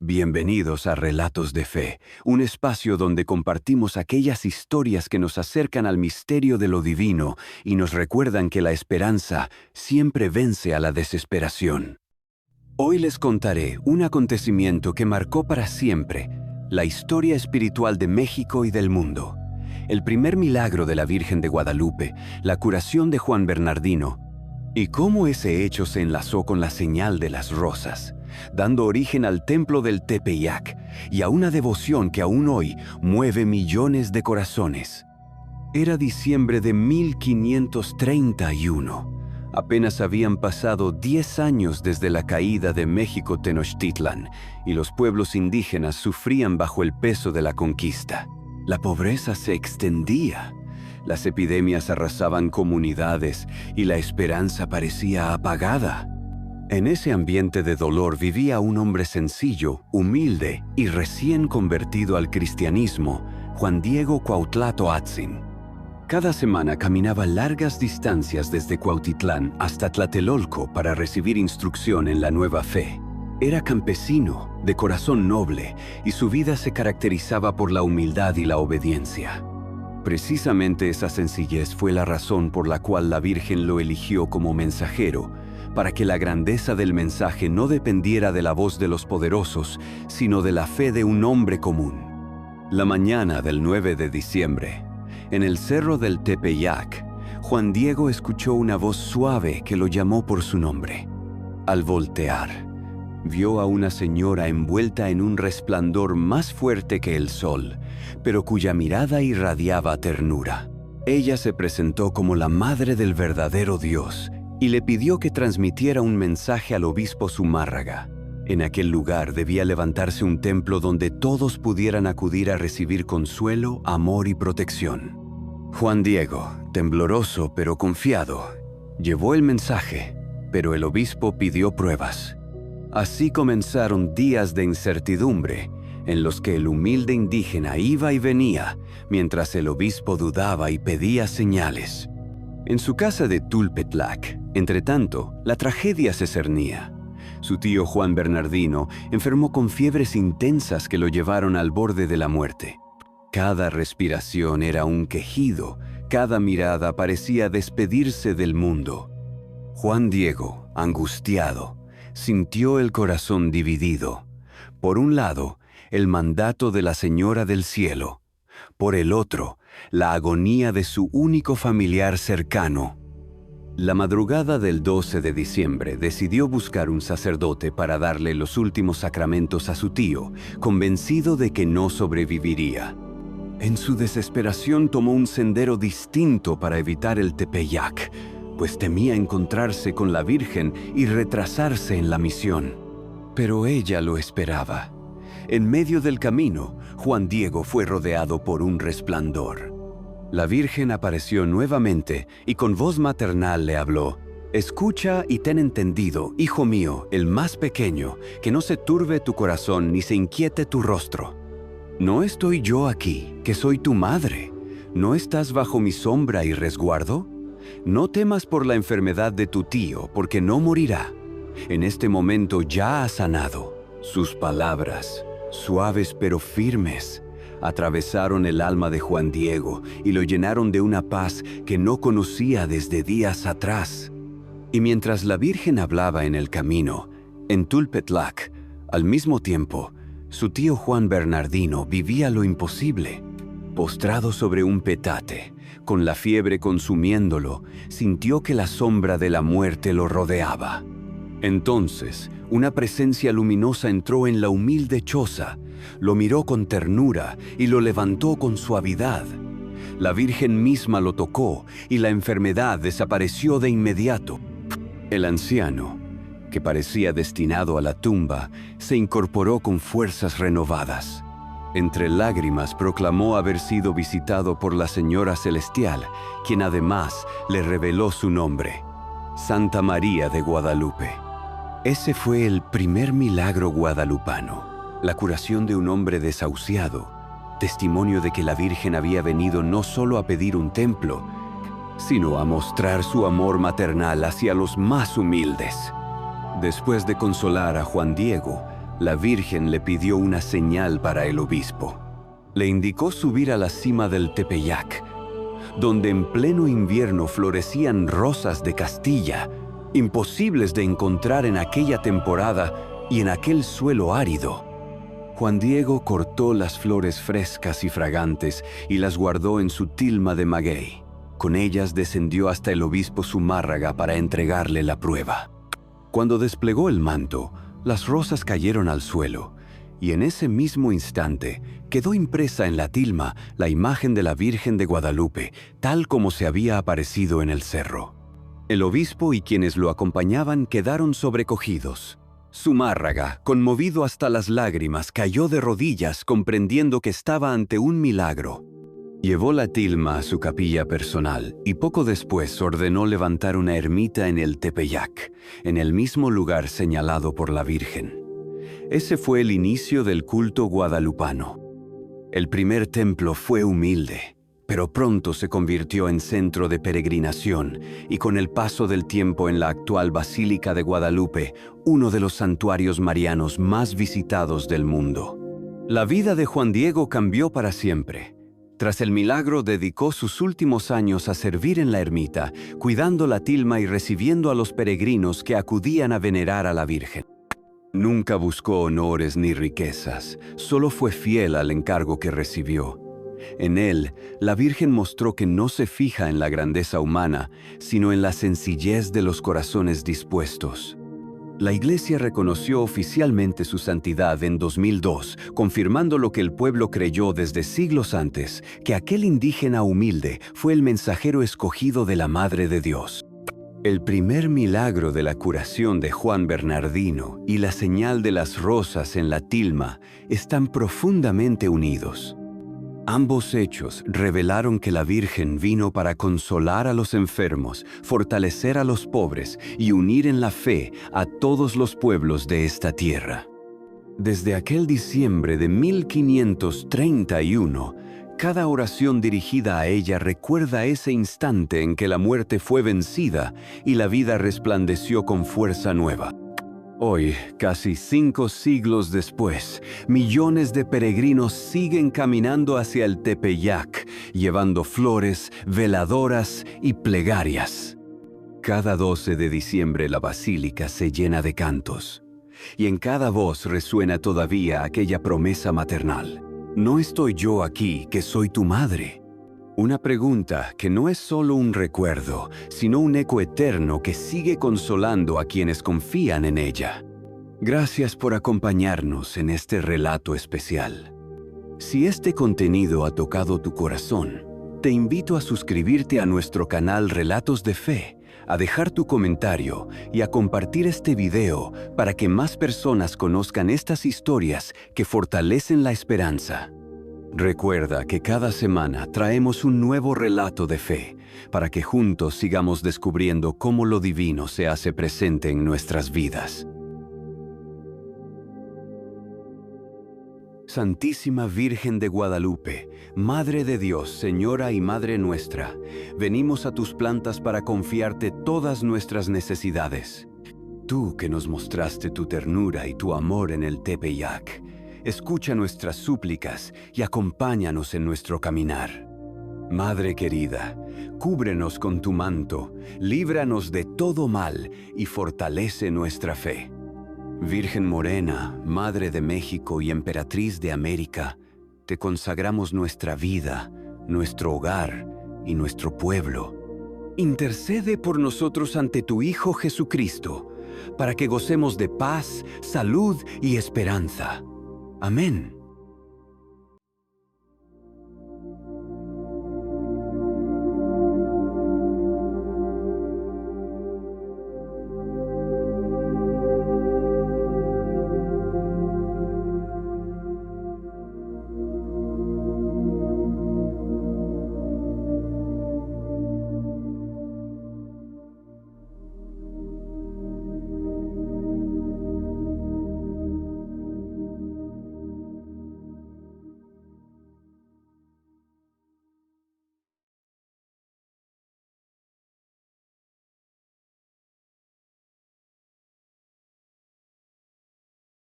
Bienvenidos a Relatos de Fe, un espacio donde compartimos aquellas historias que nos acercan al misterio de lo divino y nos recuerdan que la esperanza siempre vence a la desesperación. Hoy les contaré un acontecimiento que marcó para siempre la historia espiritual de México y del mundo. El primer milagro de la Virgen de Guadalupe, la curación de Juan Bernardino, y cómo ese hecho se enlazó con la señal de las rosas, dando origen al templo del Tepeyac y a una devoción que aún hoy mueve millones de corazones. Era diciembre de 1531. Apenas habían pasado 10 años desde la caída de México Tenochtitlan y los pueblos indígenas sufrían bajo el peso de la conquista. La pobreza se extendía. Las epidemias arrasaban comunidades y la esperanza parecía apagada. En ese ambiente de dolor vivía un hombre sencillo, humilde y recién convertido al cristianismo, Juan Diego Cuautla-Toatzin. Cada semana caminaba largas distancias desde Cuautitlán hasta Tlatelolco para recibir instrucción en la nueva fe. Era campesino, de corazón noble, y su vida se caracterizaba por la humildad y la obediencia. Precisamente esa sencillez fue la razón por la cual la Virgen lo eligió como mensajero, para que la grandeza del mensaje no dependiera de la voz de los poderosos, sino de la fe de un hombre común. La mañana del 9 de diciembre, en el cerro del Tepeyac, Juan Diego escuchó una voz suave que lo llamó por su nombre. Al voltear, vio a una señora envuelta en un resplandor más fuerte que el sol, pero cuya mirada irradiaba ternura. Ella se presentó como la madre del verdadero Dios y le pidió que transmitiera un mensaje al obispo Zumárraga. En aquel lugar debía levantarse un templo donde todos pudieran acudir a recibir consuelo, amor y protección. Juan Diego, tembloroso pero confiado, llevó el mensaje, pero el obispo pidió pruebas. Así comenzaron días de incertidumbre, en los que el humilde indígena iba y venía, mientras el obispo dudaba y pedía señales. En su casa de Tulpetlac, entretanto, la tragedia se cernía. Su tío Juan Bernardino enfermó con fiebres intensas que lo llevaron al borde de la muerte. Cada respiración era un quejido, cada mirada parecía despedirse del mundo. Juan Diego, angustiado, sintió el corazón dividido. Por un lado, el mandato de la Señora del Cielo. Por el otro, la agonía de su único familiar cercano. La madrugada del 12 de diciembre decidió buscar un sacerdote para darle los últimos sacramentos a su tío, convencido de que no sobreviviría. En su desesperación tomó un sendero distinto para evitar el Tepeyac, pues temía encontrarse con la Virgen y retrasarse en la misión. Pero ella lo esperaba. En medio del camino, Juan Diego fue rodeado por un resplandor. La Virgen apareció nuevamente y con voz maternal le habló: «Escucha y ten entendido, hijo mío, el más pequeño, que no se turbe tu corazón ni se inquiete tu rostro. ¿No estoy yo aquí, que soy tu madre? ¿No estás bajo mi sombra y resguardo? No temas por la enfermedad de tu tío, porque no morirá. En este momento ya ha sanado». Sus palabras, suaves pero firmes, atravesaron el alma de Juan Diego y lo llenaron de una paz que no conocía desde días atrás. Y mientras la Virgen hablaba en el camino, en Tulpetlac, al mismo tiempo, su tío Juan Bernardino vivía lo imposible. Postrado sobre un petate, con la fiebre consumiéndolo, sintió que la sombra de la muerte lo rodeaba. Entonces, una presencia luminosa entró en la humilde choza, lo miró con ternura y lo levantó con suavidad. La Virgen misma lo tocó y la enfermedad desapareció de inmediato. El anciano, que parecía destinado a la tumba, se incorporó con fuerzas renovadas. Entre lágrimas proclamó haber sido visitado por la Señora Celestial, quien además le reveló su nombre: Santa María de Guadalupe. Ese fue el primer milagro guadalupano, la curación de un hombre desahuciado, testimonio de que la Virgen había venido no solo a pedir un templo, sino a mostrar su amor maternal hacia los más humildes. Después de consolar a Juan Diego, la Virgen le pidió una señal para el obispo. Le indicó subir a la cima del Tepeyac, donde en pleno invierno florecían rosas de Castilla, imposibles de encontrar en aquella temporada y en aquel suelo árido. Juan Diego cortó las flores frescas y fragantes y las guardó en su tilma de maguey. Con ellas descendió hasta el obispo Zumárraga para entregarle la prueba. Cuando desplegó el manto, las rosas cayeron al suelo, y en ese mismo instante quedó impresa en la tilma la imagen de la Virgen de Guadalupe, tal como se había aparecido en el cerro. El obispo y quienes lo acompañaban quedaron sobrecogidos. Zumárraga, conmovido hasta las lágrimas, cayó de rodillas comprendiendo que estaba ante un milagro. Llevó la tilma a su capilla personal y poco después ordenó levantar una ermita en el Tepeyac, en el mismo lugar señalado por la Virgen. Ese fue el inicio del culto guadalupano. El primer templo fue humilde, pero pronto se convirtió en centro de peregrinación y con el paso del tiempo en la actual Basílica de Guadalupe, uno de los santuarios marianos más visitados del mundo. La vida de Juan Diego cambió para siempre. Tras el milagro, dedicó sus últimos años a servir en la ermita, cuidando la tilma y recibiendo a los peregrinos que acudían a venerar a la Virgen. Nunca buscó honores ni riquezas, solo fue fiel al encargo que recibió. En él, la Virgen mostró que no se fija en la grandeza humana, sino en la sencillez de los corazones dispuestos. La Iglesia reconoció oficialmente su santidad en 2002, confirmando lo que el pueblo creyó desde siglos antes, que aquel indígena humilde fue el mensajero escogido de la Madre de Dios. El primer milagro de la curación de Juan Bernardino y la señal de las rosas en la tilma están profundamente unidos. Ambos hechos revelaron que la Virgen vino para consolar a los enfermos, fortalecer a los pobres y unir en la fe a todos los pueblos de esta tierra. Desde aquel diciembre de 1531, cada oración dirigida a ella recuerda ese instante en que la muerte fue vencida y la vida resplandeció con fuerza nueva. Hoy, casi 5 siglos después, millones de peregrinos siguen caminando hacia el Tepeyac, llevando flores, veladoras y plegarias. Cada 12 de diciembre la basílica se llena de cantos, y en cada voz resuena todavía aquella promesa maternal. ¿No estoy yo aquí, que soy tu madre? Una pregunta que no es solo un recuerdo, sino un eco eterno que sigue consolando a quienes confían en ella. Gracias por acompañarnos en este relato especial. Si este contenido ha tocado tu corazón, te invito a suscribirte a nuestro canal Relatos de Fe, a dejar tu comentario y a compartir este video para que más personas conozcan estas historias que fortalecen la esperanza. Recuerda que cada semana traemos un nuevo relato de fe para que juntos sigamos descubriendo cómo lo divino se hace presente en nuestras vidas. Santísima Virgen de Guadalupe, Madre de Dios, Señora y Madre nuestra, venimos a tus plantas para confiarte todas nuestras necesidades. Tú que nos mostraste tu ternura y tu amor en el Tepeyac, escucha nuestras súplicas y acompáñanos en nuestro caminar. Madre querida, cúbrenos con tu manto, líbranos de todo mal y fortalece nuestra fe. Virgen morena, Madre de México y Emperatriz de América, te consagramos nuestra vida, nuestro hogar y nuestro pueblo. Intercede por nosotros ante tu Hijo Jesucristo, para que gocemos de paz, salud y esperanza. Amén.